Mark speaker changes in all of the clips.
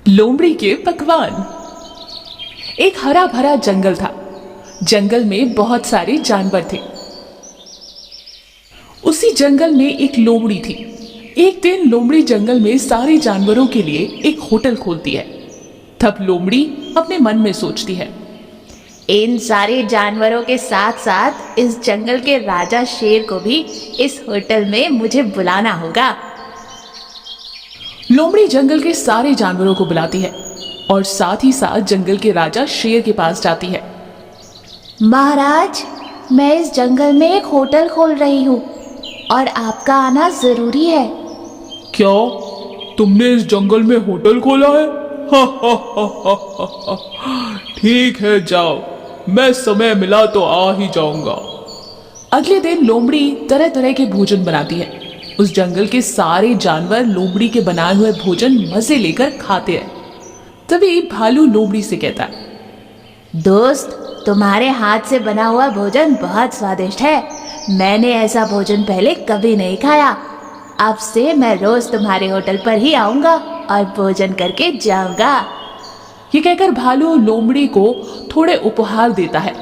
Speaker 1: लोमड़ी के पकवान। एक हरा भरा जंगल था। जंगल में बहुत सारे जानवर थे। उसी जंगल में एक लोमड़ी थी। एक दिन लोमड़ी जंगल में सारे जानवरों के लिए एक होटल खोलती है। तब लोमड़ी अपने मन में सोचती है,
Speaker 2: इन सारे जानवरों के साथ साथ इस जंगल के राजा शेर को भी इस होटल में मुझे बुलाना होगा।
Speaker 1: लोमड़ी जंगल के सारे जानवरों को बुलाती है और साथ ही साथ जंगल के राजा शेर के पास जाती है।
Speaker 2: महाराज, मैं इस जंगल में एक होटल खोल रही हूँ और आपका आना जरूरी है।
Speaker 3: क्या तुमने इस जंगल में होटल खोला है? ठीक है, जाओ, मैं समय मिला तो आ ही जाऊंगा।
Speaker 1: अगले दिन लोमड़ी तरह तरह के भोजन बनाती है। उस जंगल के सारे जानवर लोमड़ी के बनाए हुए भोजन मजे लेकर खाते हैं। तभी भालू लोमड़ी से कहता है,
Speaker 2: दोस्त, तुम्हारे हाथ से बना हुआ भोजन बहुत स्वादिष्ट है। मैंने ऐसा भोजन पहले कभी नहीं खाया। अब से मैं रोज तुम्हारे होटल पर ही आऊंगा और भोजन करके जाऊंगा।
Speaker 1: ये कहकर भालू लोमड़ी को थोड़े उपहार देता है।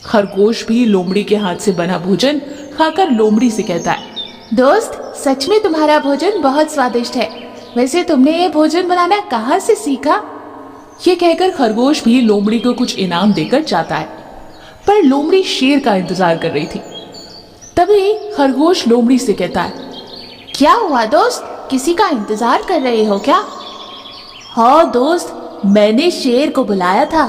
Speaker 1: खरगोश भी लोमड़ी के हाथ से बना भोजन खाकर लोमड़ी से कहता है,
Speaker 2: दोस्त, सच में तुम्हारा भोजन बहुत स्वादिष्ट है। वैसे तुमने ये भोजन बनाना कहाँ से सीखा?
Speaker 1: ये कहकर खरगोश भी लोमड़ी को कुछ इनाम देकर जाता है। पर लोमड़ी शेर का इंतजार कर रही थी। तभी खरगोश लोमड़ी से कहता है,
Speaker 2: क्या हुआ दोस्त, किसी का इंतजार कर रहे हो क्या? हाँ दोस्त, मैंने शेर को बुलाया था।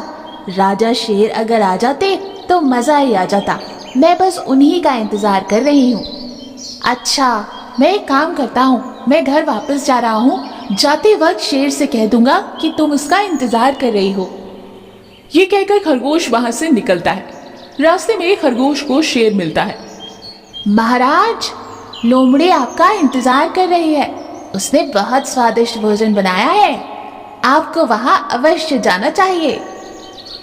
Speaker 2: राजा शेर अगर आ जाते तो मजा ही आ जाता। मैं बस उन्हीं का इंतजार कर रही हूँ। अच्छा, मैं एक काम करता हूँ, मैं घर वापस जा रहा हूँ। जाते वक्त शेर से कह दूंगा कि तुम उसका इंतजार कर रही हो।
Speaker 1: ये कहकर खरगोश वहां से निकलता है। रास्ते में खरगोश को शेर मिलता है।
Speaker 2: महाराज, लोमड़ी आपका इंतजार कर रही है। उसने बहुत स्वादिष्ट भोजन बनाया है। आपको वहां अवश्य जाना चाहिए।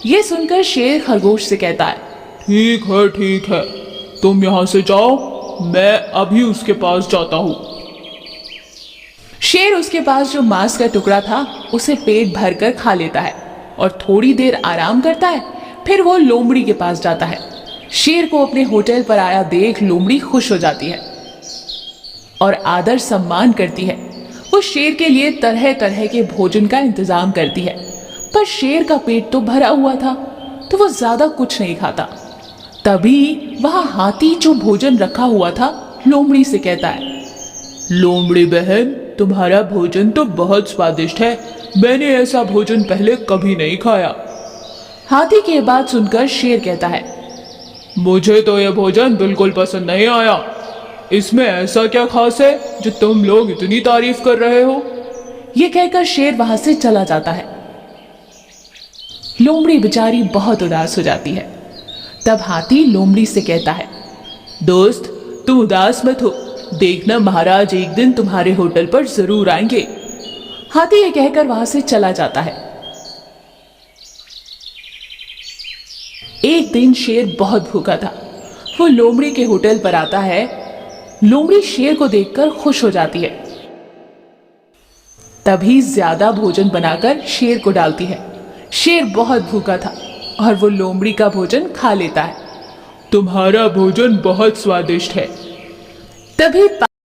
Speaker 1: ये सुनकर शेर खरगोश से कहता है,
Speaker 3: ठीक है, तुम यहाँ से जाओ, मैं अभी उसके पास जाता हूँ।
Speaker 1: शेर उसके पास जो मांस का टुकड़ा था उसे पेट भर कर खा लेता है और थोड़ी देर आराम करता है। फिर वो लोमड़ी के पास जाता है। शेर को अपने होटल पर आया देख लोमड़ी खुश हो जाती है और आदर सम्मान करती है। वो शेर के लिए तरह तरह के भोजन का इंतजाम करती है। पर शेर का पेट तो भरा हुआ था, तो वो ज्यादा कुछ नहीं खाता। तभी वहां हाथी जो भोजन रखा हुआ था लोमड़ी से कहता है,
Speaker 3: लोमड़ी बहन, तुम्हारा भोजन तो बहुत स्वादिष्ट है। मैंने ऐसा भोजन पहले कभी नहीं खाया।
Speaker 1: हाथी की बात सुनकर शेर कहता है,
Speaker 3: मुझे तो यह भोजन बिल्कुल पसंद नहीं आया। इसमें ऐसा क्या खास है जो तुम लोग इतनी तारीफ कर रहे हो?
Speaker 1: ये कहकर शेर वहां से चला जाता है। लोमड़ी बेचारी बहुत उदास हो जाती है। तब हाथी लोमड़ी से कहता है,
Speaker 3: दोस्त, तुम उदास मत हो। देखना, महाराज एक दिन तुम्हारे होटल पर जरूर आएंगे।
Speaker 1: हाथी ये कहकर वहां से चला जाता है। एक दिन शेर बहुत भूखा था। वो लोमड़ी के होटल पर आता है। लोमड़ी शेर को देखकर खुश हो जाती है। तभी ज्यादा भोजन बनाकर शेर को डालती है। शेर बहुत भूखा था और वो लोमड़ी का भोजन खा लेता है।
Speaker 3: तुम्हारा भोजन बहुत स्वादिष्ट है।
Speaker 1: तभी